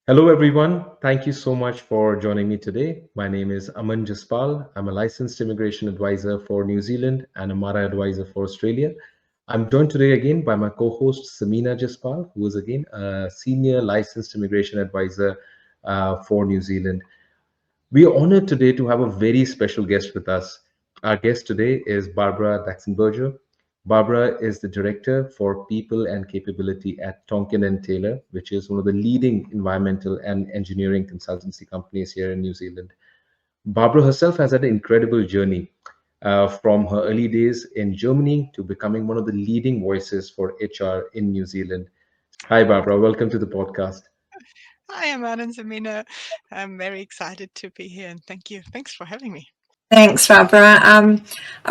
Hello, everyone. Thank you so much for joining me today. My name is Aman Jaspal. I'm a licensed immigration advisor for New Zealand and a MARA advisor for Australia. I'm joined today again by my co host, Sameena Jaspal, who is again a senior licensed immigration advisor for New Zealand. We are honored today to have a very special guest with us. Our guest today is Barbara Daxenberger. Barbara is the Director for People and Capability at Tonkin and Taylor, which is one of the leading environmental and engineering consultancy companies here in New Zealand. Barbara herself has had an incredible journey from her early days in Germany to becoming one of the leading voices for HR in New Zealand. Hi, Barbara. Welcome to the podcast. Hi, I'm Anna and Sameena. I'm very excited to be here and thank you. Thanks for having me. Thanks, Barbara. I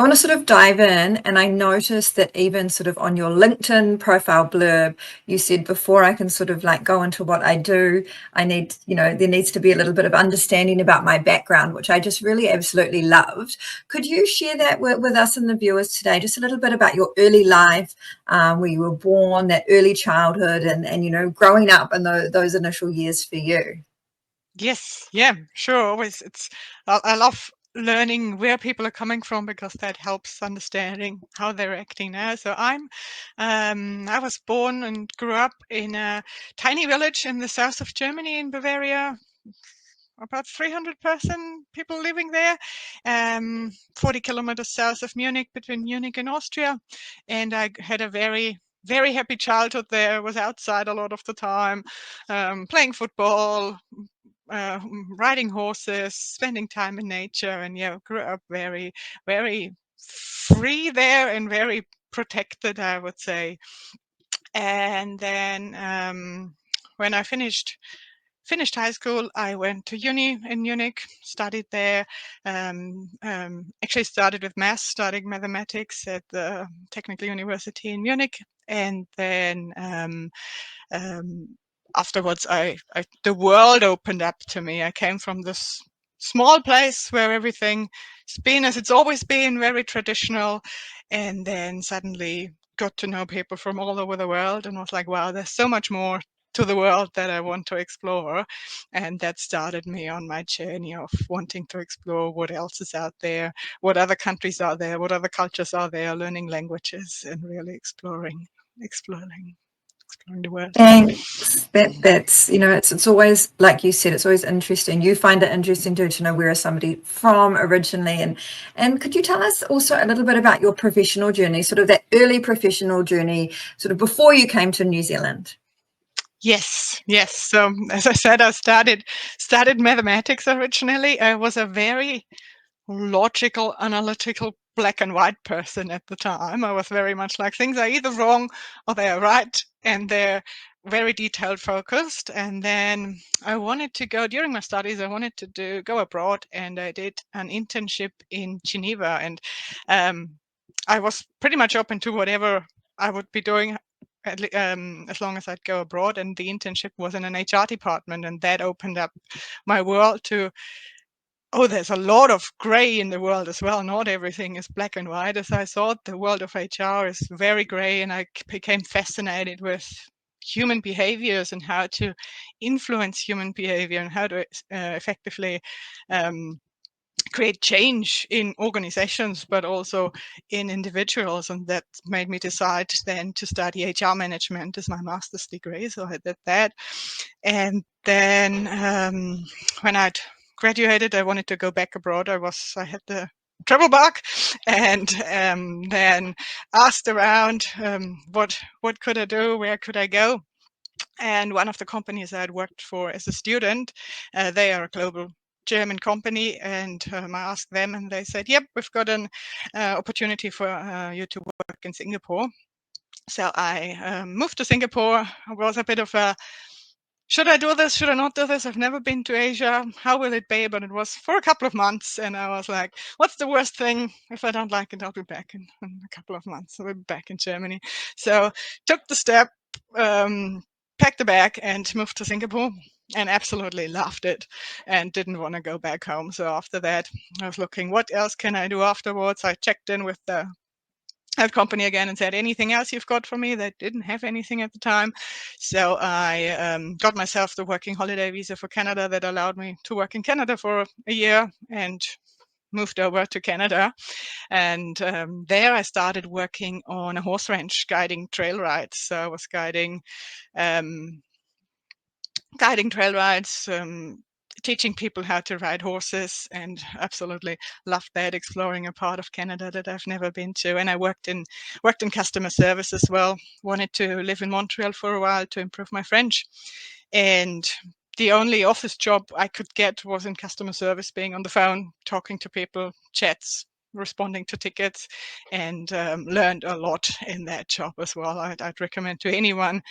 want to sort of dive in, and I noticed that even sort of on your LinkedIn profile blurb, you said before I can sort of like go into what I do, I need, there needs to be a little bit of understanding about my background, which I just really absolutely loved. Could you share that with us and the viewers today? Just a little bit about your early life, where you were born, that early childhood, and growing up in those initial years for you. Yes, yeah, sure. Always, I love learning where people are coming from because that helps understanding how they're acting now. I was born and grew up in a tiny village in the south of Germany in Bavaria. About 300 people living there, 40 kilometers south of Munich, between Munich and Austria. And I had a very happy childhood there. I was outside a lot of the time, playing football, riding horses, spending time in nature, and yeah, grew up very free there and very protected, I would say. And then when I finished high school, I went to uni in Munich, studied there. Actually started with math, studying mathematics at the Technical University in Munich, and then um, afterwards, the world opened up to me. I came from this small place where everything has been as it's always been, very traditional, and then suddenly got to know people from all over the world and was like, wow, there's so much more to the world that I want to explore. And that started me on my journey of wanting to explore what else is out there, what other countries are there, what other cultures are there, learning languages and really exploring the world. Thanks. That's it's always like you said, it's always interesting. You find it interesting too to know where is somebody from originally, and could you tell us also a little bit about your professional journey, sort of that early professional journey, sort of before you came to New Zealand? Yes. So as I said, I studied mathematics originally. I was a very logical, analytical, black and white person at the time. I was very much like things are either wrong or they are right, and they're very detailed focused. And then I wanted to go during my studies. I wanted to go abroad, and I did an internship in Geneva. And I was pretty much open to whatever I would be doing. As long as I'd go abroad, and the internship was in an HR department, and that opened up my world to there's a lot of gray in the world as well. Not everything is black and white. As I thought, the world of HR is very gray, and I became fascinated with human behaviors and how to influence human behavior and how to effectively um, create change in organizations, but also in individuals. And that made me decide then to study HR management as my master's degree. So I did that. And then when I'd graduated, I wanted to go back abroad. I had the travel bug, and then asked around what could I do, where could I go. And one of the companies I had worked for as a student, they are a global German company, and I asked them, and they said, "Yep, we've got an opportunity for you to work in Singapore." So I moved to Singapore. It was a bit of a should I do this? Should I not do this? I've never been to Asia. How will it be? But it was for a couple of months, and I was like, "What's the worst thing? If I don't like it, I'll be back in a couple of months. I'll be back in Germany." So took the step. Packed a bag and moved to Singapore, and absolutely loved it and didn't want to go back home. So after that, I was looking, what else can I do afterwards? I checked in with the that company again and said, anything else you've got for me? They didn't have anything at the time. So I got myself the working holiday visa for Canada that allowed me to work in Canada for a year, and moved over to Canada. And there I started working on a horse ranch, guiding trail rides. So I was guiding trail rides, teaching people how to ride horses, and absolutely loved that, exploring a part of Canada that I've never been to. And I worked in customer service as well. Wanted to live in Montreal for a while to improve my French. And the only office job I could get was in customer service, being on the phone, talking to people, chats, responding to tickets, and learned a lot in that job as well. I'd recommend to anyone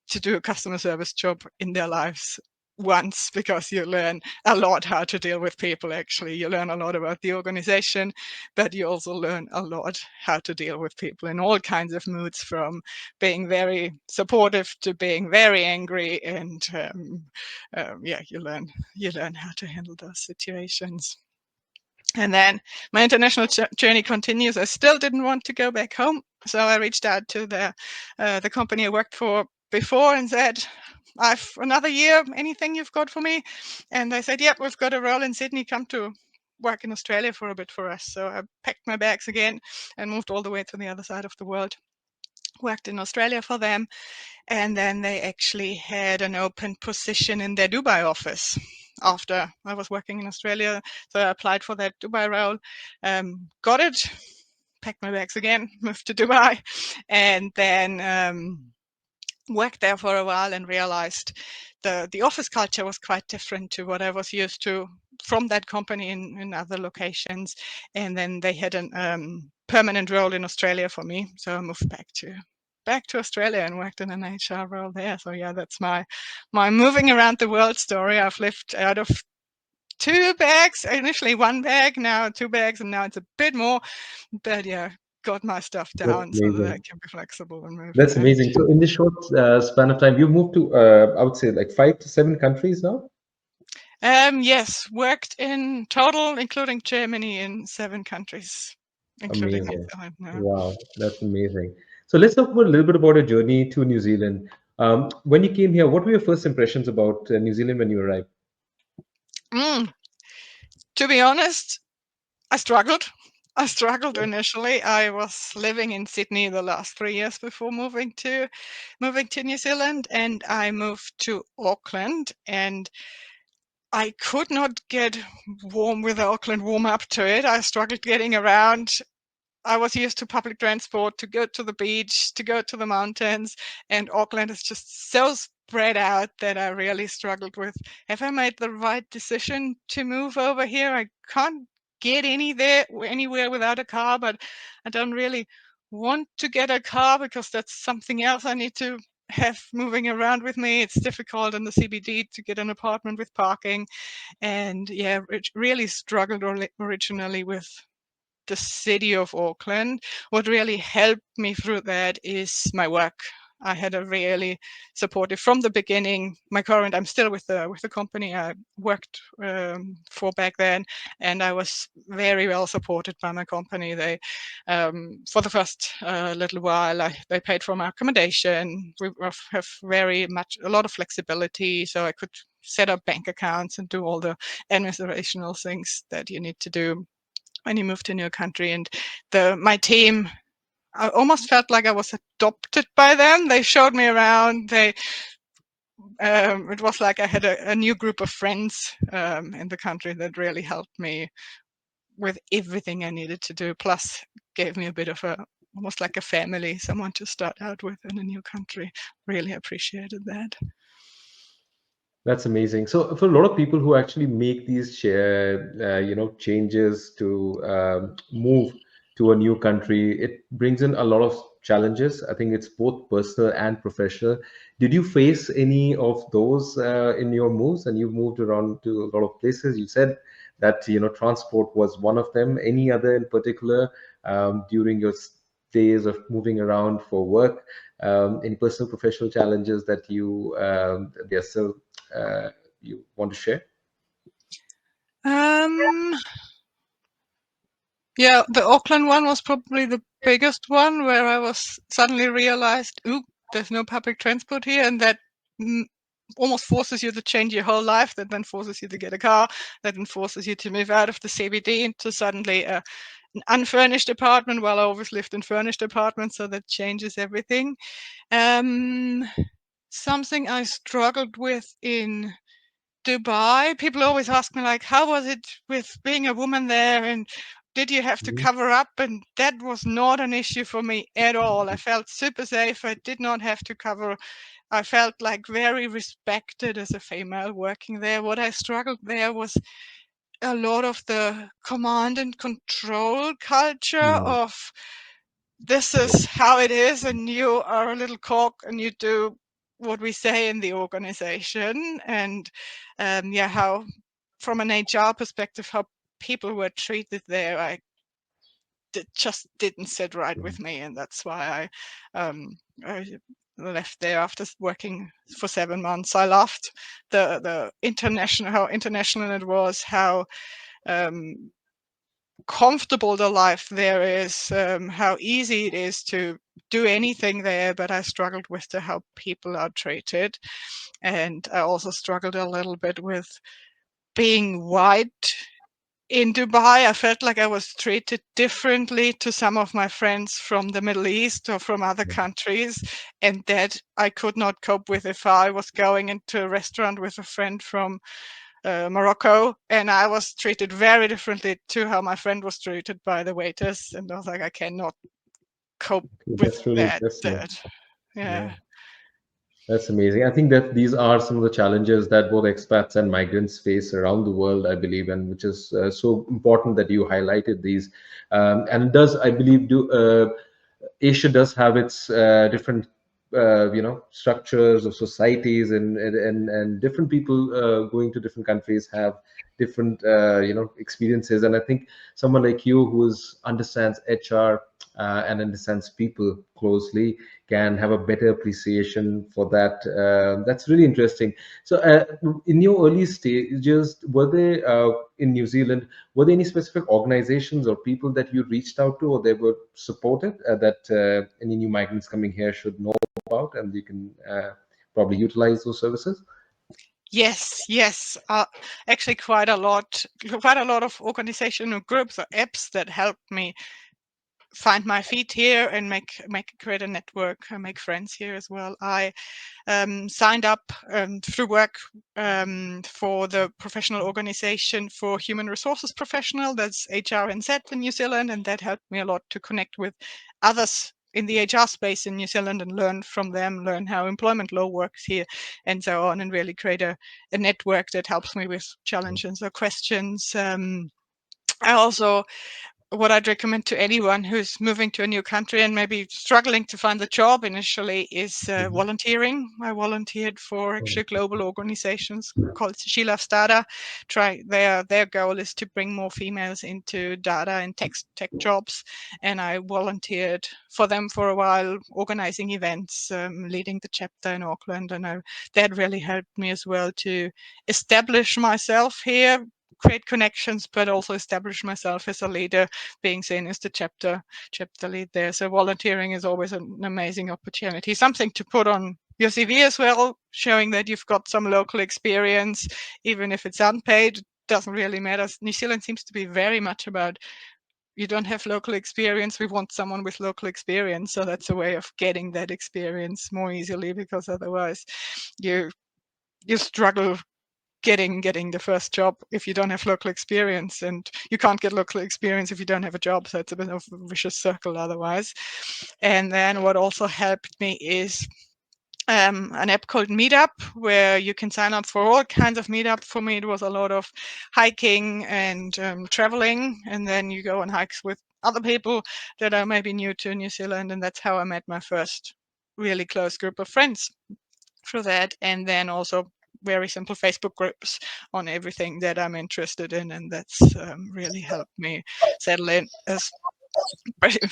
to do a customer service job in their lives once, because you learn a lot how to deal with people. Actually, you learn a lot about the organization, but you also learn a lot how to deal with people in all kinds of moods, from being very supportive to being very angry. And yeah, you learn how to handle those situations. And then my international journey continues. I still didn't want to go back home, so I reached out to the company I worked for before and said, I've another year, anything you've got for me? And they said, yep, we've got a role in Sydney, come to work in Australia for a bit for us. So I packed my bags again and moved all the way to the other side of the world, worked in Australia for them. And then they actually had an open position in their Dubai office after I was working in Australia. So I applied for that Dubai role, got it, packed my bags again, moved to Dubai, and then worked there for a while and realized the office culture was quite different to what I was used to from that company in other locations. And then they had a permanent role in Australia for me. So I moved back to Australia and worked in an HR role there. So yeah, that's my moving around the world story. I've lived out of 2 bags, initially 1 bag, now 2 bags, and now it's a bit more. But yeah, got my stuff That's down so that I amazing. can be flexible and move That's around. amazing. So in this short span of time, you've moved to, I would say, like 5 to 7 countries now? Yes, worked in total, including Germany, in 7 countries, including New Amazing. Zealand now. Wow, that's amazing. So let's talk about a little bit about your journey to New Zealand. When you came here, what were your first impressions about New Zealand when you arrived? Mm, to be honest, I struggled. I struggled initially. I was living in Sydney the last 3 years before moving to New Zealand, and I moved to Auckland, and I could not get warm with Auckland, warm up to it. I struggled getting around. I was used to public transport, to go to the beach, to go to the mountains, and Auckland is just so spread out that I really struggled with, have I made the right decision to move over here? I can't get anywhere without a car, but I don't really want to get a car because that's something else I need to have moving around with me. It's difficult in the CBD to get an apartment with parking. And yeah, really struggled originally with the city of Auckland. What really helped me through that is my work. I had a really supportive from the beginning. I'm still with the company I worked for back then, and I was very well supported by my company. They, for the first little while, they paid for my accommodation. We have a lot of flexibility, so I could set up bank accounts and do all the administrational things that you need to do when you move to a new country. And my team, I almost felt like I was adopted by them. They showed me around. It was like I had a new group of friends in the country that really helped me with everything I needed to do. Plus, gave me a bit of almost like a family, someone to start out with in a new country. Really appreciated that. That's amazing. So for a lot of people who actually make these changes to move to a new country, it brings in a lot of challenges. I think it's both personal and professional. Did you face any of those in your moves? And you moved around to a lot of places. You said that transport was one of them. Any other in particular during your days of moving around for work? Any personal, professional challenges that they're still you want to share? Um, Yeah, the Auckland one was probably the biggest one, where I was suddenly realized, ooh, there's no public transport here, and that mm, almost forces you to change your whole life. That then forces you to get a car. That then forces you to move out of the CBD into suddenly an unfurnished apartment. Well, I always lived in furnished apartments, so that changes everything. Um, Something I struggled with in Dubai, people always ask me, like, how was it with being a woman there, and did you have to Mhm. cover up? And that was not an issue for me at all. I felt super safe. I did not have to cover. I felt like very respected as a female working there. What I struggled there was a lot of the command and control culture Mm. of, this is how it is, and you are a little cock and you do what we say in the organization. And yeah, how from an HR perspective, how people were treated there, just didn't sit right with me, and that's why I left there after working for 7 months. I loved the international, how international it was, how um, comfortable the life there is, how easy it is to do anything there. But I struggled with how people are treated, and I also struggled a little bit with being white in Dubai. I felt like I was treated differently to some of my friends from the Middle East or from other countries, and that I could not cope with if I was going into a restaurant with a friend from Morocco, and I was treated very differently to how my friend was treated by the waiters, and I was like, I cannot cope with That's really that. interesting. Yeah. Yeah. That's amazing. I think that these are some of the challenges that both expats and migrants face around the world, I believe, and which is so important that you highlighted these. And it does, I believe, do Asia does have its different, structures of societies, and different people going to different countries have different, experiences. And I think someone like you understands HR and understands people closely can have a better appreciation for that. That's really interesting. So, in your early stages, were there in New Zealand, were there any specific organizations or people that you reached out to, or they were supported that any new migrants coming here should know about, and you can probably utilize those services? Yes, yes. Actually, quite a lot of organizational groups or apps that helped me find my feet here and create a network and make friends here as well. I signed up through work for the professional organization for human resources professional. That's HRNZ in New Zealand, and that helped me a lot to connect with others in the HR space in New Zealand and learn from them, learn how employment law works here, and so on, and really create a network that helps me with challenges or questions. I also, what I'd recommend to anyone who's moving to a new country and maybe struggling to find a job initially is Mhm. volunteering. I volunteered for Oh, actually global organizations called She Loves Data. Their goal is to bring more females into data and tech jobs, and I volunteered for them for a while, organizing events, leading the chapter in Auckland, and that really helped me as well to establish myself here, create connections, but also establish myself as a leader, being seen as the chapter lead there. So volunteering is always an amazing opportunity, something to put on your CV as well, showing that you've got some local experience, even if it's unpaid. It doesn't really matter. New Zealand seems to be very much about, you don't have local experience, we want someone with local experience. So that's a way of getting that experience more easily, because otherwise you struggle getting the first job if you don't have local experience, and you can't get local experience if you don't have a job. So it's a bit of a vicious circle otherwise. And then what also helped me is an app called Meetup, where you can sign up for all kinds of meetup. For me, it was a lot of hiking and traveling, and then you go on hikes with other people that are maybe new to New Zealand, and that's how I met my first really close group of friends for that. And then also very simple Facebook groups on everything that I'm interested in, and that's really helped me settle in as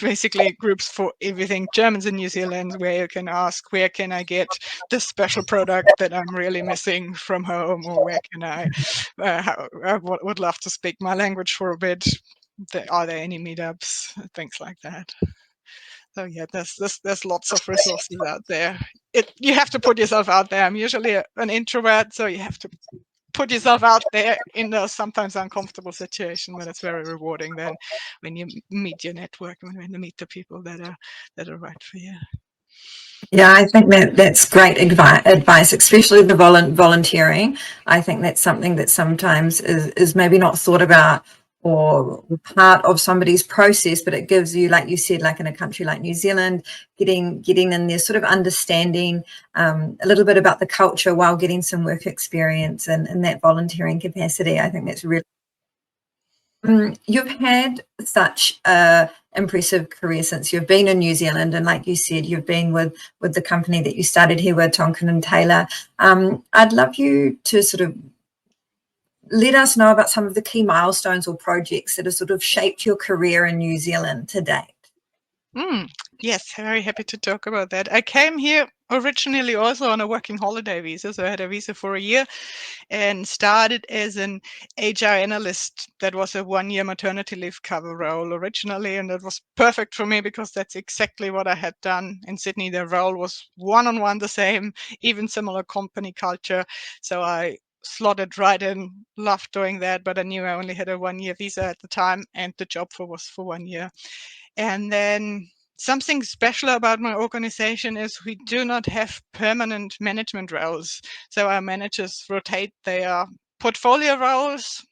basically groups for everything Germans in New Zealand, where you can ask, where can I get this special product that I'm really missing from home, or where can I would love to speak my language for a bit. Are there any meetups, things like that. So yeah, there's lots of resources out there. You have to put yourself out there. I'm usually an introvert, so you have to put yourself out there in those sometimes uncomfortable situations, but it's very rewarding then when you meet your network and when you meet the people that are right for you. Yeah, I think that's great advice, especially the volunteering. I think that's something that sometimes is maybe not thought about or part of somebody's process, but it gives you, like you said, like in a country like New Zealand, getting in there, sort of understanding a little bit about the culture while getting some work experience and in that volunteering capacity. I think that's really. You've had such a impressive career since you've been in New Zealand, and like you said, you've been with the company that you started here with, Tonkin Taylor. I'd love you to sort of let us know about some of the key milestones or projects that have sort of shaped your career in New Zealand to date. Yes, very happy to talk about that. I came here originally also on a working holiday visa, so I had a visa for a year and started as an HR analyst. That was a 1-year maternity leave cover role originally, and that was perfect for me because that's exactly what I had done in Sydney. The role was one-on-one the same, even similar company culture. So I slotted right in, loved doing that, but I knew I only had a 1-year visa at the time, and the job was for 1 year. And then something special about my organization is we do not have permanent management roles. So our managers rotate their portfolio roles.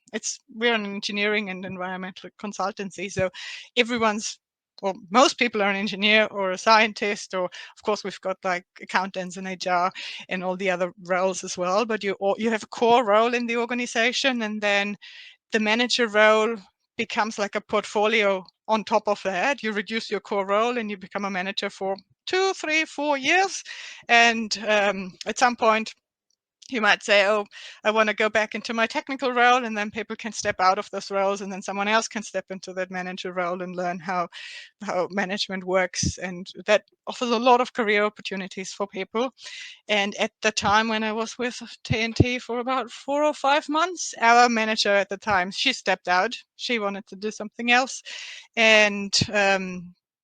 We're an engineering and environmental consultancy. So most people are an engineer or a scientist, or of course we've got like accountants and HR and all the other roles as well. But you have a core role in the organization, and then the manager role becomes like a portfolio on top of that. You reduce your core role and you become a manager for 2, 3, 4 years. And at some point, you might say, oh, I want to go back into my technical role, and then people can step out of those roles, and then someone else can step into that manager role and learn how management works. And that offers a lot of career opportunities for people. And at the time when I was with TNT for about 4 or 5 months, our manager at the time, she stepped out. She wanted to do something else. And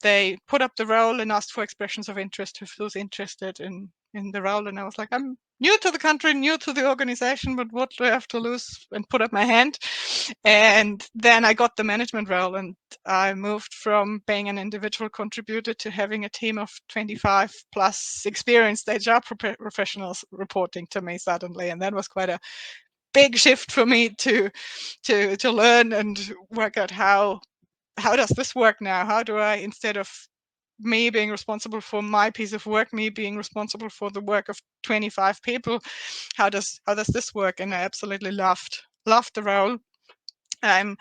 they put up the role and asked for expressions of interest who was interested in the role. And I was like, I'm new to the country, new to the organization, but what do I have to lose? And put up my hand. And then I got the management role, and I moved from being an individual contributor to having a team of 25 plus experienced HR professionals reporting to me suddenly. And that was quite a big shift for me to learn and work out how does this work now? How do I, instead of me being responsible for my piece of work, me being responsible for the work of 25 people, how does this work? And I absolutely loved the role. I'm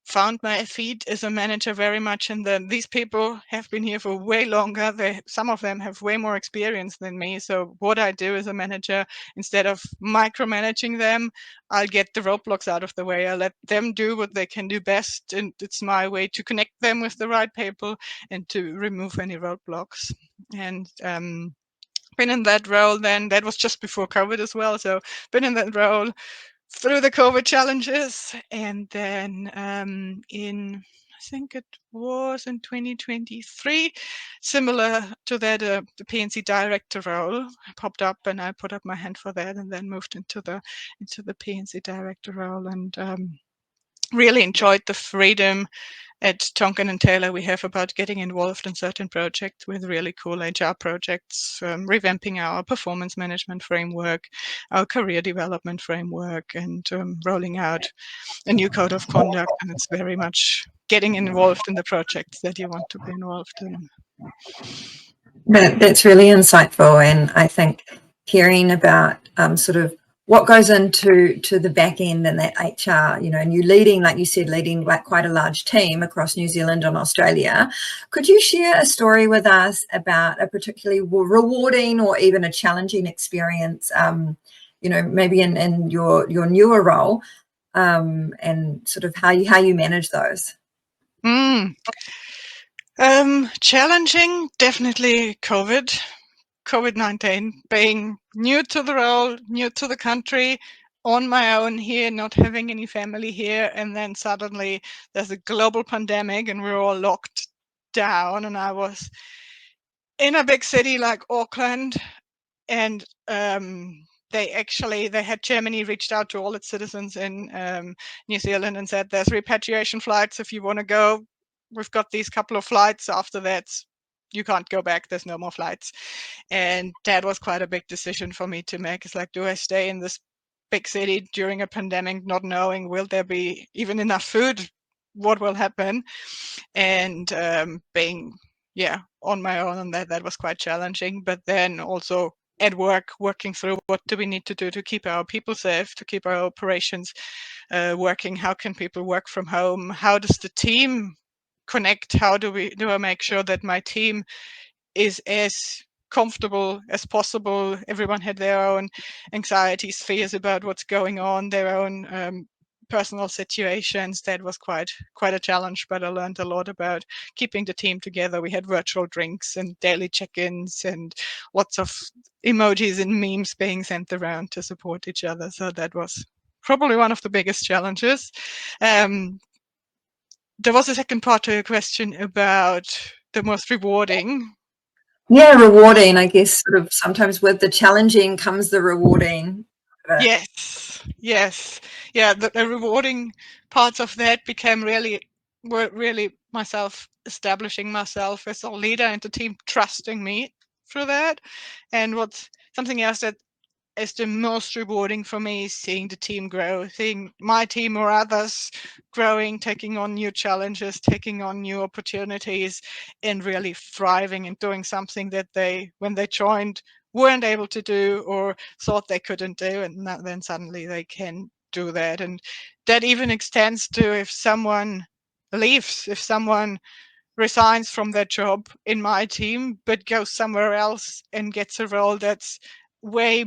found my feet as a manager very much in these people have been here for way longer. Some of them have way more experience than me. So what I do as a manager, instead of micromanaging them, I'll get the roadblocks out of the way. I let them do what they can do best. And it's my way to connect them with the right people and to remove any roadblocks. And been in that role then. That was just before COVID as well. So been in that role through the COVID challenges, and then I think it was in 2023, similar to that, the PNC director role popped up, and I put up my hand for that, and then moved into the PNC director role, and really enjoyed the freedom at Tonkin Taylor we have about getting involved in certain projects with really cool HR projects, revamping our performance management framework, our career development framework, and rolling out a new code of conduct. And it's very much getting involved in the projects that you want to be involved in. That's really insightful, and I think hearing about sort of what goes into the back end and that HR, and you leading, like you said, leading like quite a large team across New Zealand and Australia. Could you share a story with us about a particularly rewarding or even a challenging experience, maybe in your newer role, and sort of how you manage those? Challenging, definitely COVID-19, being new to the role, new to the country, on my own here, not having any family here, and then suddenly there's a global pandemic and we're all locked down, and I was in a big city like Auckland, and they had Germany reached out to all its citizens in New Zealand and said there's repatriation flights if you want to go. We've got these couple of flights. After that, you can't go back. There's no more flights. And that was quite a big decision for me to make. It's like, do I stay in this big city during a pandemic, not knowing will there be even enough food? What will happen? And being on my own, and that was quite challenging. But then also at work, working through what do we need to do to keep our people safe, to keep our operations working. How can people work from home? How does the team connect? How do I make sure that my team is as comfortable as possible? Everyone had their own anxieties, fears about what's going on, their own personal situations. That was quite a challenge, but I learned a lot about keeping the team together. We had virtual drinks and daily check-ins and lots of emojis and memes being sent around to support each other. So that was probably one of the biggest challenges. There was a second part to your question about the most rewarding. Yeah, rewarding, I guess, sort of sometimes with the challenging comes the rewarding. Yes. Yeah, the rewarding parts of that were really myself establishing myself as a leader and the team trusting me through that. And what's something else that is the most rewarding for me is seeing the team grow, seeing my team or others growing, taking on new challenges, taking on new opportunities, and really thriving and doing something that when they joined, weren't able to do or thought they couldn't do, and then suddenly they can do that. And that even extends to if someone leaves, if someone resigns from their job in my team, but goes somewhere else and gets a role that's way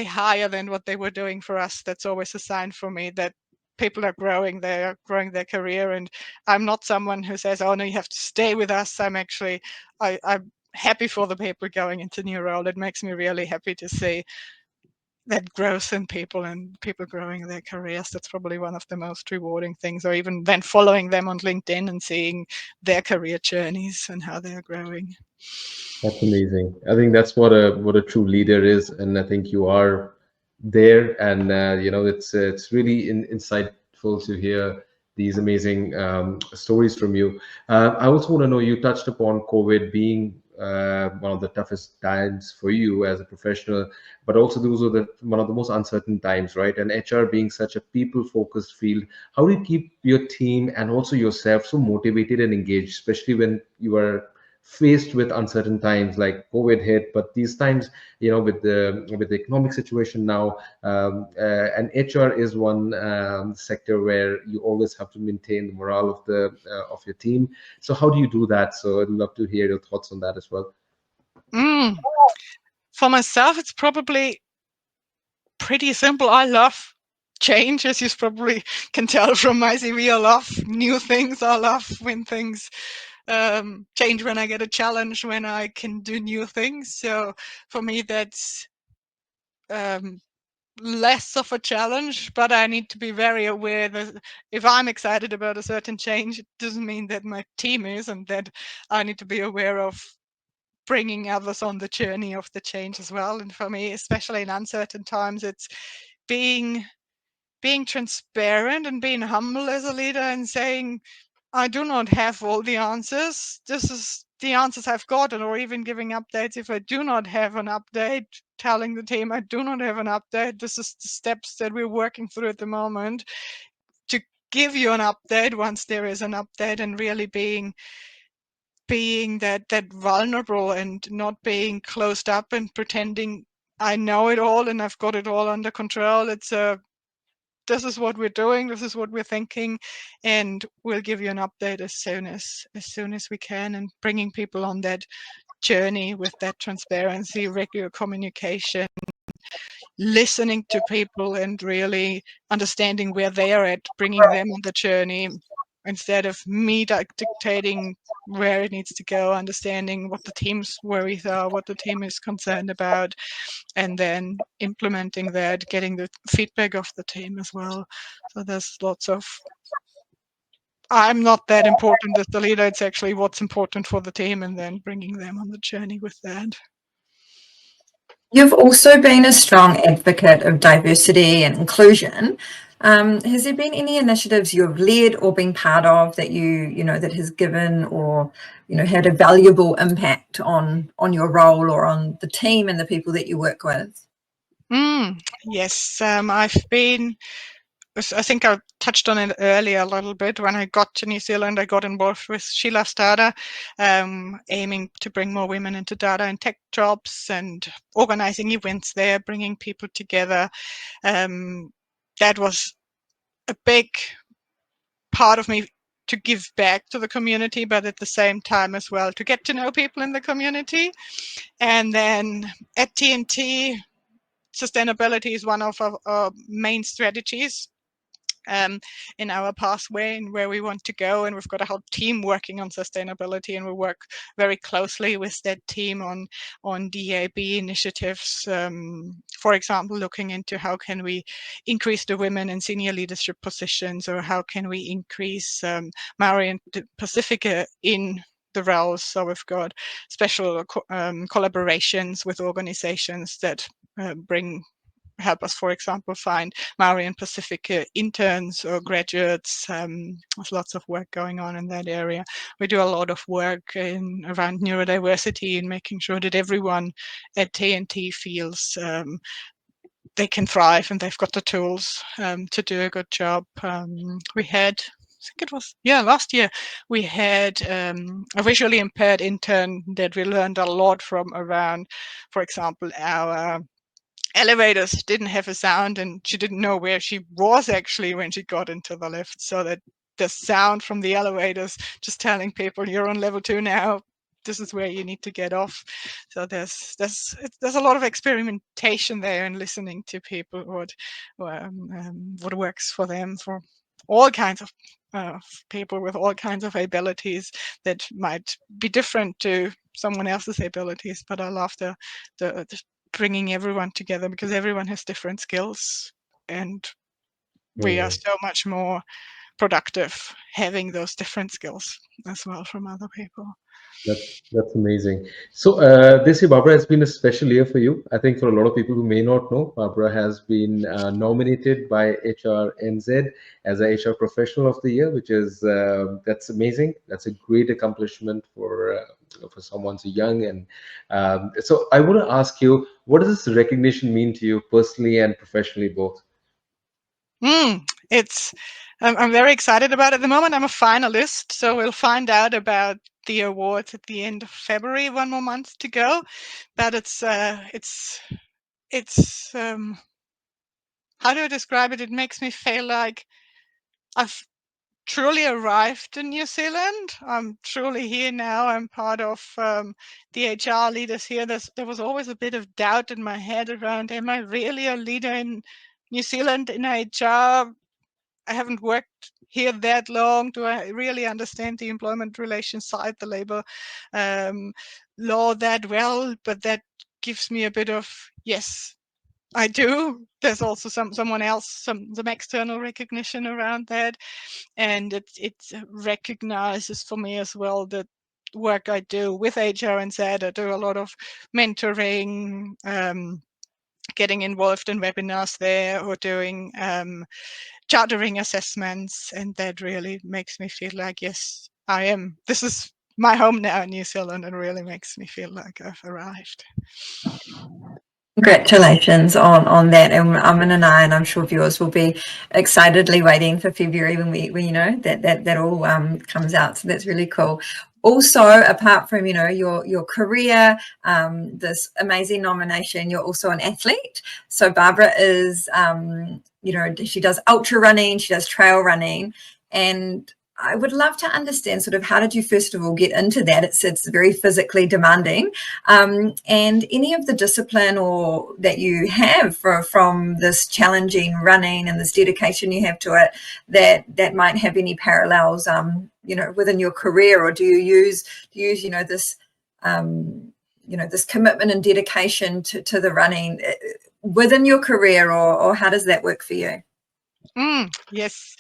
higher than what they were doing for us. That's always a sign for me that people are growing, they're growing their career. And I'm not someone who says, oh no, you have to stay with us. I'm happy for the people going into new role. It makes me really happy to see that growth in people and people growing their careers. That's probably one of the most rewarding things, or even then following them on LinkedIn and seeing their career journeys and how they're growing. That's amazing. I think that's what a true leader is, and I think you are there. And it's really insightful to hear these amazing stories from you. I also want to know, you touched upon COVID being one of the toughest times for you as a professional, but also those are one of the most uncertain times, right? And HR being such a people-focused field, how do you keep your team and also yourself so motivated and engaged, especially when you are faced with uncertain times like COVID hit, but these times, with the economic situation now, and HR is one sector where you always have to maintain the morale of the of your team. So how do you do that? So I'd love to hear your thoughts on that as well. For myself, it's probably pretty simple. I love change, as you probably can tell from my CV. I love new things. I love when things change, when I get a challenge, when I can do new things. So for me, that's less of a challenge, but I need to be very aware that if I'm excited about a certain change, it doesn't mean that my team is, and that I need to be aware of bringing others on the journey of the change as well. And for me, especially in uncertain times, it's being transparent and being humble as a leader and saying, I do not have all the answers. This is the answers I've gotten, or even giving updates if I do not have an update, telling the team I do not have an update. This is the steps that we're working through at the moment to give you an update once there is an update, and really being that vulnerable and not being closed up and pretending I know it all and I've got it all under control. This is what we're doing, this is what we're thinking, and we'll give you an update as soon as we can, and bringing people on that journey with that transparency, regular communication, listening to people and really understanding where they are at, bringing them on the journey. instead of me dictating where it needs to go, understanding what the team's worries are, what the team is concerned about, and then implementing that, getting the feedback of the team as well. So there's lots of, I'm not that important as the leader, it's actually what's important for the team, and then bringing them on the journey with that. You've also been a strong advocate of diversity and inclusion. Has there been any initiatives you've led or been part of that you know that has given or had a valuable impact on your role or on the team and the people that you work with? Yes, I've been. I think I touched on it earlier a little bit. When I got to New Zealand, I got involved with She Loves Data, aiming to bring more women into data and tech jobs and organizing events there, bringing people together. That was a big part of me to give back to the community, but at the same time as well to get to know people in the community. And then at TNT, sustainability is one of our main strategies in our pathway and where we want to go. And we've got a whole team working on sustainability, and we work very closely with that team on DAB initiatives. For example, looking into how can we increase the women in senior leadership positions, or how can we increase Maori and Pacifica in the roles. So we've got special collaborations with organizations that help us, for example, find Maori and Pacific interns or graduates. There's lots of work going on in that area. We do a lot of work around neurodiversity and making sure that everyone at TNT feels they can thrive and they've got the tools to do a good job. We had, I think it was, last year, we had a visually impaired intern that we learned a lot from around, for example, our elevators didn't have a sound, and she didn't know where she was actually when she got into the lift, so that the sound from the elevators just telling people you're on level 2 now, this is where you need to get off. So there's a lot of experimentation there and listening to people what works for them, for all kinds of people with all kinds of abilities that might be different to someone else's abilities. But I love the bringing everyone together, because everyone has different skills, and we are so much more productive having those different skills as well from other people. That's amazing. So this year, Barbara, has been a special year for you. I think for a lot of people who may not know, Barbara has been nominated by HRNZ as a HR Professional of the Year, which is that's amazing. That's a great accomplishment for someone so young. And so I want to ask you, what does this recognition mean to you personally and professionally both? I'm very excited about it. At the moment, I'm a finalist, so we'll find out about the awards at the end of February. 1 more month to go, but it's how do I describe it? It makes me feel like I've truly arrived in New Zealand. I'm truly here now. I'm part of the HR leaders here. There was always a bit of doubt in my head around, am I really a leader in New Zealand in HR? I haven't worked here that long. Do I really understand the employment relations side, the labor law that well? But that gives me a bit of, yes, I do. There's also someone else, some external recognition around that. And it recognizes for me as well the work I do with HRNZ. I do a lot of mentoring, getting involved in webinars there, or doing chartering assessments, and that really makes me feel like, yes, this is my home now in New Zealand, and really makes me feel like I've arrived. Congratulations on that, and and I, and I'm sure viewers will be excitedly waiting for February when we know that all comes out. So that's really cool. Also, apart from your career, this amazing nomination, you're also an athlete. So Barbara is she does ultra running, she does trail running, and I would love to understand sort of how did you first of all get into that? It's very physically demanding, and any of the discipline or that you have from this challenging running and this dedication you have to it that might have any parallels, within your career, or do you use this this commitment and dedication to the running within your career, or how does that work for you? Yes,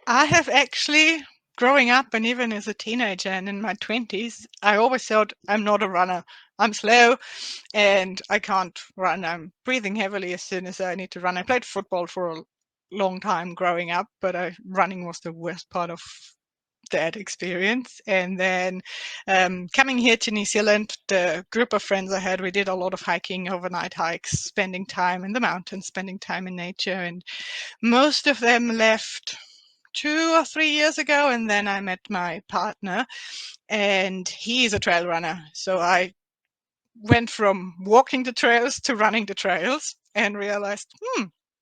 I have actually, growing up and even as a teenager and in my 20s, I always thought I'm not a runner. I'm slow and I can't run. I'm breathing heavily as soon as I need to run. I played football for a long time growing up, but running was the worst part of that experience. And then coming here to New Zealand, the group of friends I had, we did a lot of hiking, overnight hikes, spending time in the mountains, spending time in nature. And most of them left 2 or 3 years ago, and then I met my partner, and he's a trail runner. So I went from walking the trails to running the trails and realized,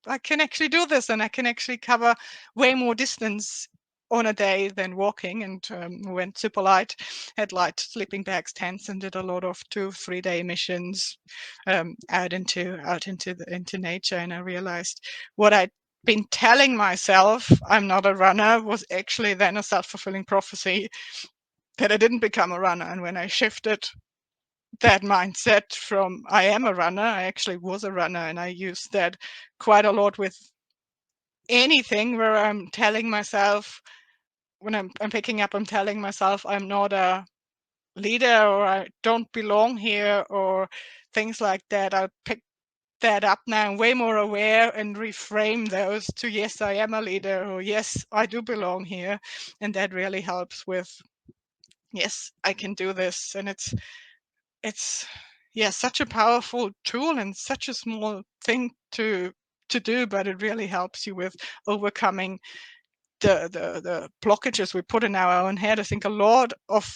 I can actually do this, and I can actually cover way more distance on a day than walking. And went super light, had light sleeping bags, tents, and did a lot of 2-3 day missions out into nature. And I realized what I'd been telling myself, I'm not a runner, was actually then a self-fulfilling prophecy, that I didn't become a runner. And when I shifted that mindset from I am a runner, I actually was a runner, and I use that quite a lot with anything where I'm telling myself, when I'm picking up, I'm telling myself I'm not a leader, or I don't belong here, or things like that. I pick that up now, I'm way more aware, and reframe those to yes, I am a leader, or yes, I do belong here. And that really helps with yes, I can do this. And it's yeah, such a powerful tool and such a small thing to do, but it really helps you with overcoming the blockages we put in our own head. I think a lot of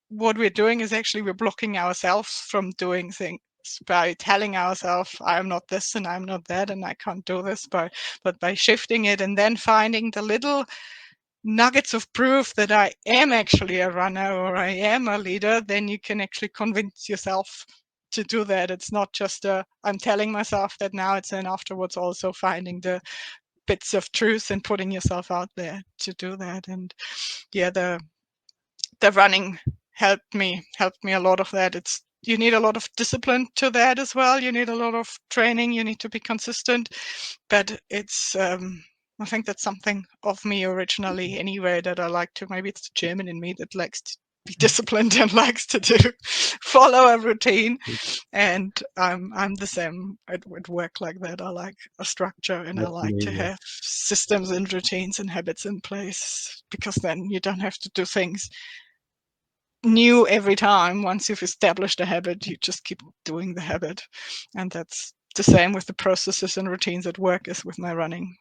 what we're doing is actually we're blocking ourselves from doing things by telling ourselves I'm not this and I'm not that and I can't do this. But by shifting it and then finding the little nuggets of proof that I am actually a runner or I am a leader, then you can actually convince yourself to do that. It's not just I'm telling myself that now, it's then afterwards also finding the bits of truth and putting yourself out there to do that. And yeah, the running helped me a lot of that. It's you need a lot of discipline to that as well. You need a lot of training. You need to be consistent, but it's I think that's something of me originally anyway, that I like to, maybe it's the German in me that likes to be disciplined and likes to follow a routine. And I'm the same at work like that. I like a structure, and I That's like to amazing. have systems and routines and habits in place, because then you don't have to do things new every time. Once you've established a habit, you just keep doing the habit. And that's the same with the processes and routines at work as with my running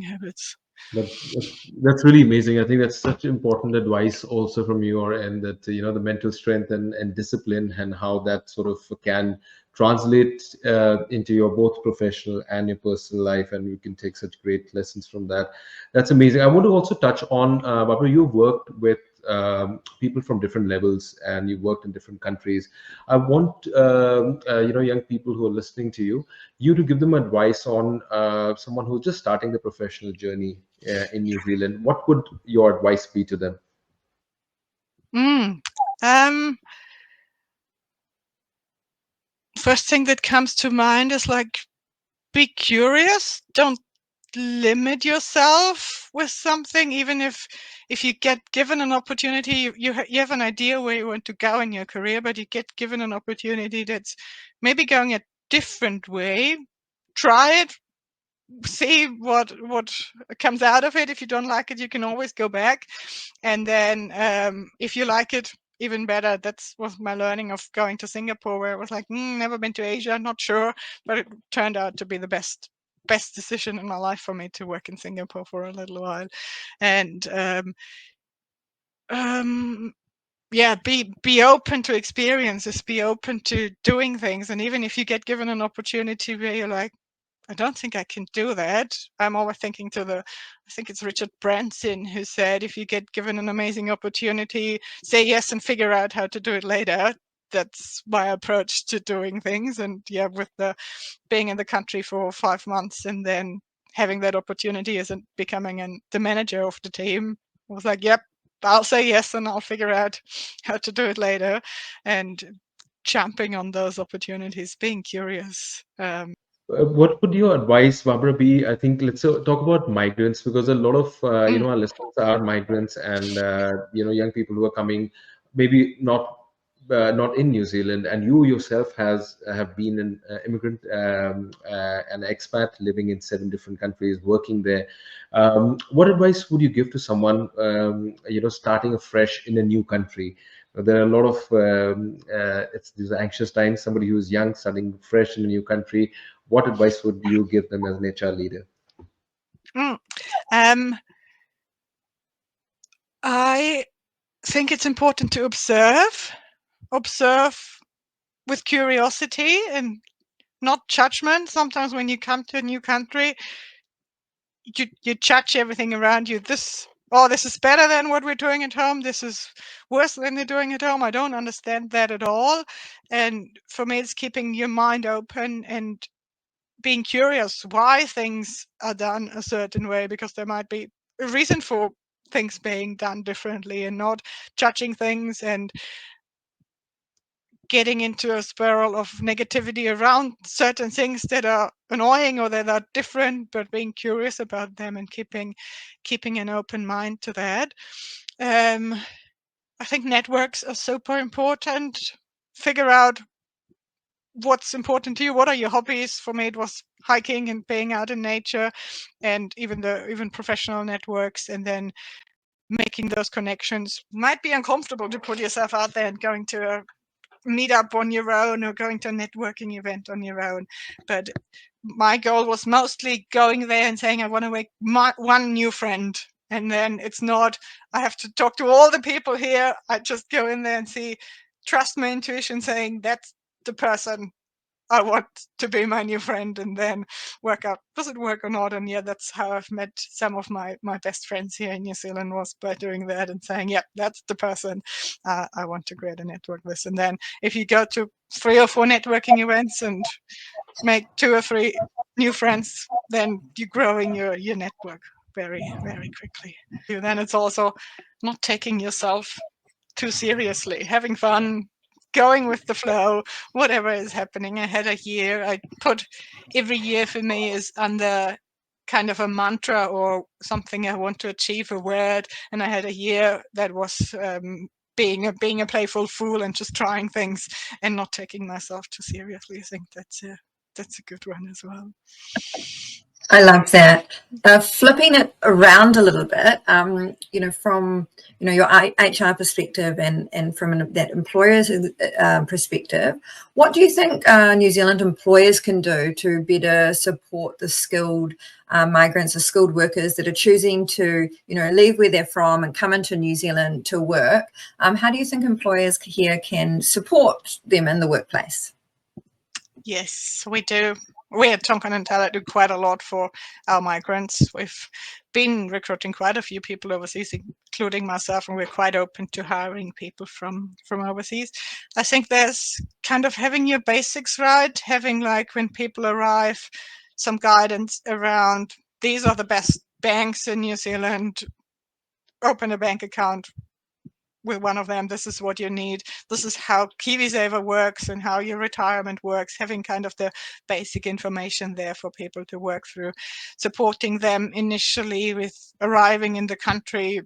habits. That's really amazing. I think that's such important advice also from your end, that the mental strength and discipline, and how that sort of can translate into your both professional and your personal life, and you can take such great lessons from that. That's amazing. I want to also touch on, Barbara, you've worked with people from different levels, and you've worked in different countries. I want young people who are listening to you to give them advice on someone who's just starting the professional journey in New Zealand. What would your advice be to them? Mm. Um, First thing that comes to mind is like, be curious. Don't limit yourself with something. Even if you get given an opportunity, you have an idea where you want to go in your career, but you get given an opportunity that's maybe going a different way. Try it, see what comes out of it. If you don't like it, you can always go back. And then if you like it, even better. That's was my learning of going to Singapore, where it was like, never been to Asia, not sure, but it turned out to be the best decision in my life for me to work in Singapore for a little while. And yeah, be open to experiences, be open to doing things. And even if you get given an opportunity where you're like, I don't think I can do that. I'm always thinking I think it's Richard Branson who said, if you get given an amazing opportunity, say yes and figure out how to do it later. That's my approach to doing things. And yeah, with the being in the country for 5 months and then having that opportunity as becoming the manager of the team, I was like, yep, I'll say yes and I'll figure out how to do it later. And jumping on those opportunities, being curious. What would your advice, Barbara, be? I think let's talk about migrants because a lot of our listeners are migrants and young people who are coming, maybe not in New Zealand, and you yourself have been an immigrant, an expat living in 7 different countries, working there. What advice would you give to someone starting afresh in a new country? There are a lot of it's these anxious times. Somebody who's young, starting fresh in a new country, what advice would you give them as an HR leader? I think it's important to observe with curiosity and not judgment. Sometimes when you come to a new country, you judge everything around you. This is better than what we're doing at home. This is worse than they're doing at home. I don't understand that at all. And for me, it's keeping your mind open and being curious why things are done a certain way, because there might be a reason for things being done differently, and not judging things and getting into a spiral of negativity around certain things that are annoying or that are different, but being curious about them and keeping an open mind to that. I think networks are super important. Figure out what's important to you. What are your hobbies? For me, it was hiking and being out in nature, and even professional networks, and then making those connections. Might be uncomfortable to put yourself out there and going to a meet up on your own or going to a networking event on your own, but my goal was mostly going there and saying I want to make one new friend, and then it's not I have to talk to all the people here. I just go in there and trust my intuition saying that's the person I want to be my new friend, and then work out, does it work or not? And yeah, that's how I've met some of my best friends here in New Zealand, was by doing that and saying, yeah, that's the person I want to create a network with. And then if you go to 3 or 4 networking events and make 2 or 3 new friends, then you're growing your network very, very quickly. Then it's also not taking yourself too seriously, having fun, going with the flow, whatever is happening. I had a year, I put every year for me is under kind of a mantra or something I want to achieve, a word. And I had a year that was being a playful fool and just trying things and not taking myself too seriously. I think that's a good one as well. I love that. Flipping it around a little bit, from your HR perspective and from that employer's perspective, what do you think New Zealand employers can do to better support the skilled migrants or skilled workers that are choosing to, leave where they're from and come into New Zealand to work? How do you think employers here can support them in the workplace? Yes, we do. We at Tonkin Taylor do quite a lot for our migrants. We've been recruiting quite a few people overseas, including myself, and we're quite open to hiring people from overseas. I think there's kind of having your basics right, having, like, when people arrive, some guidance around these are the best banks in New Zealand. Open a bank account with one of them. This is what you need. This is how KiwiSaver works and how your retirement works. Having kind of the basic information there for people to work through, supporting them initially with arriving in the country,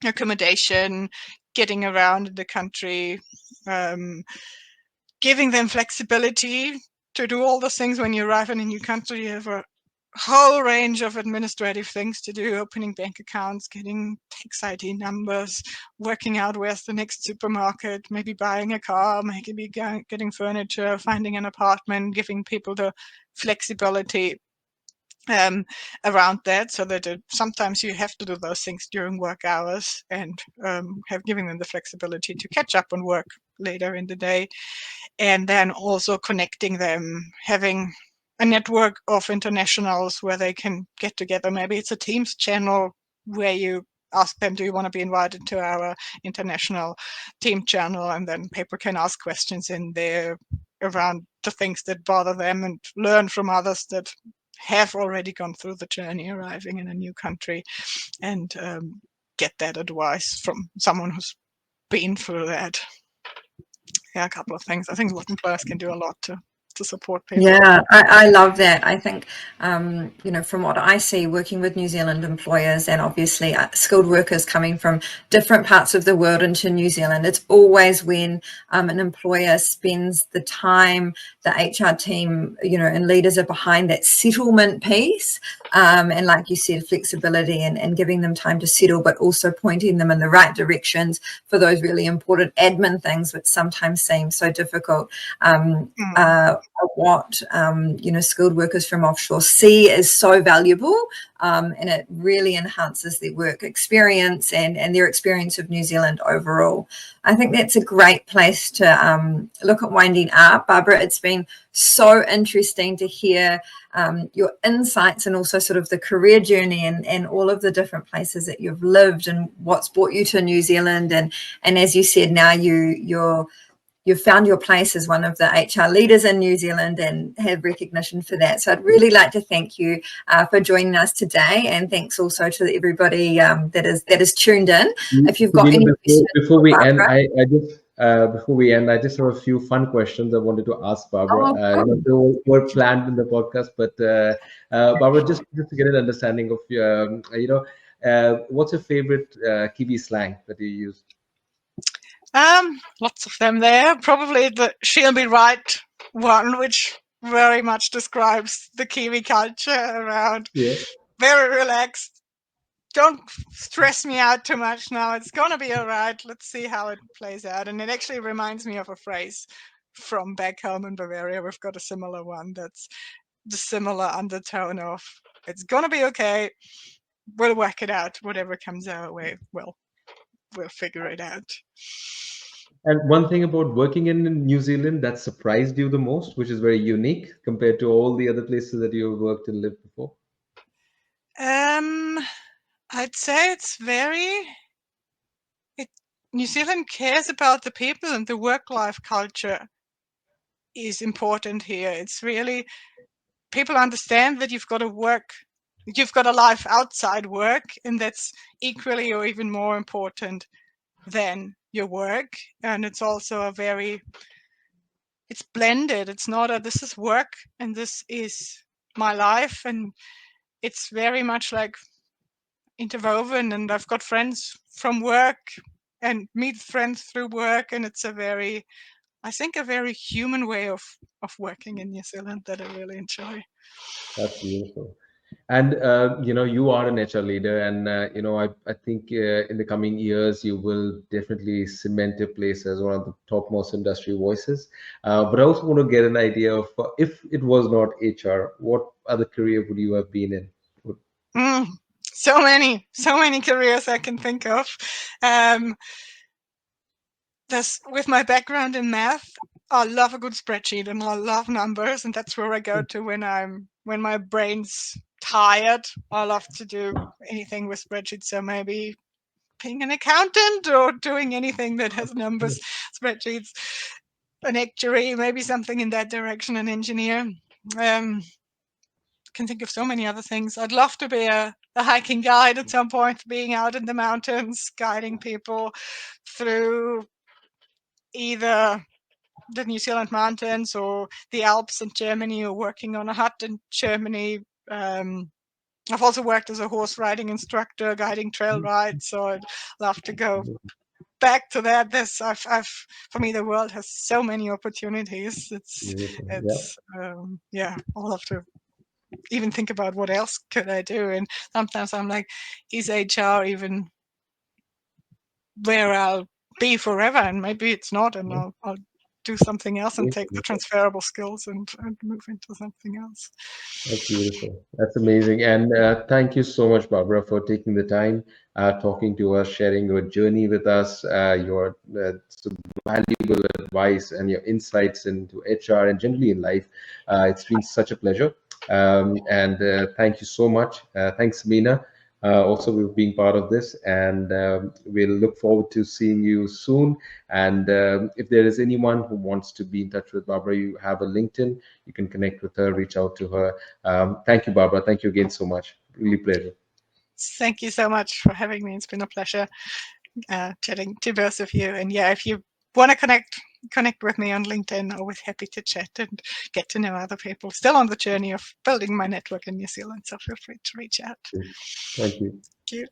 accommodation, getting around the country, giving them flexibility to do all those things. When you arrive in a new country, you have a whole range of administrative things to do: opening bank accounts, getting tax ID numbers, working out where's the next supermarket, maybe buying a car, maybe getting furniture, finding an apartment, giving people the flexibility around that, so that sometimes you have to do those things during work hours, and giving them the flexibility to catch up on work later in the day. And then also connecting them, having a network of internationals where they can get together. Maybe it's a Teams channel where you ask them, do you want to be invited to our international team channel? And then people can ask questions in there around the things that bother them and learn from others that have already gone through the journey arriving in a new country, and get that advice from someone who's been through that. Yeah, a couple of things. I think what employers can do a lot to support people. Yeah, I love that. I think, from what I see working with New Zealand employers and obviously skilled workers coming from different parts of the world into New Zealand, it's always when an employer spends the time, the HR team, and leaders are behind that settlement piece. And like you said, flexibility and giving them time to settle, but also pointing them in the right directions for those really important admin things, which sometimes seem so difficult. What skilled workers from offshore see is so valuable, and it really enhances their work experience and their experience of New Zealand overall. I think that's a great place to look at winding up. Barbara, it's been so interesting to hear your insights and also sort of the career journey and all of the different places that you've lived and what's brought you to New Zealand. And as you said, now you've found your place as one of the HR leaders in New Zealand and have recognition for that. So I'd really like to thank you for joining us today, and thanks also to everybody that is tuned in. If you've got any questions before we end, Barbara, I just have a few fun questions I wanted to ask Barbara. cool. They were planned in the podcast, but Barbara, just to get an understanding of what's your favorite Kiwi slang that you use? Lots of them there. Probably the "she'll be right" one, which very much describes the Kiwi culture around Yeah, very relaxed. Don't stress me out too much now. It's gonna be all right. Let's see how it plays out. And it actually reminds me of a phrase from back home in Bavaria. We've got a similar one that's the similar undertone of "it's gonna be okay. We'll work it out. Whatever comes our way, we'll figure it out." and one thing about working in New Zealand that surprised you the most, which is very unique compared to all the other places that you've worked and lived before? I'd say New Zealand cares about the people, and the work-life culture is important here. It's really, people understand that you've got to work, you've got a life outside work, and that's equally or even more important than your work. And it's also it's blended. It's not this is work and this is my life, and it's very much like interwoven. And I've got friends from work and meet friends through work, and it's I think a very human way of working in New Zealand that I really enjoy. That's beautiful. And you are an HR leader, and I think in the coming years you will definitely cement your place as one of the topmost industry voices. But I also want to get an idea of if it was not HR, what other career would you have been in? So many careers I can think of. With my background in math, I love a good spreadsheet and I love numbers, and that's where I go to when my brain's tired. I love to do anything with spreadsheets. So maybe being an accountant or doing anything that has numbers, spreadsheets, an actuary, maybe something in that direction, an engineer. Can think of so many other things. I'd love to be a hiking guide at some point, being out in the mountains, guiding people through either the New Zealand mountains or the Alps in Germany, or working on a hut in Germany. I've also worked as a horse riding instructor, guiding trail rides, so I'd love to go back to that. For me, the world has so many opportunities. I'll have to even think about what else could I do. And sometimes I'm like, is HR even where I'll be forever? And maybe it's not, and I'll do something else and take the Amazing. transferable skills and move into something else. That's beautiful. That's amazing. And thank you so much, Barbara, for taking the time, talking to us, sharing your journey with us, your so valuable advice and your insights into HR and generally in life. It's been such a pleasure. And thank you so much. Thanks, Sameena, also for being part of this. And we'll look forward to seeing you soon. And if there is anyone who wants to be in touch with Barbara, you have a LinkedIn. You can connect with her, reach out to her. Thank you, Barbara. Thank you again so much. Really pleasure. Thank you so much for having me. It's been a pleasure chatting to both of you. And yeah, if you want to connect with me on LinkedIn, always happy to chat and get to know other people. Still on the journey of building my network in New Zealand, so feel free to reach out. Thank you. Thank you.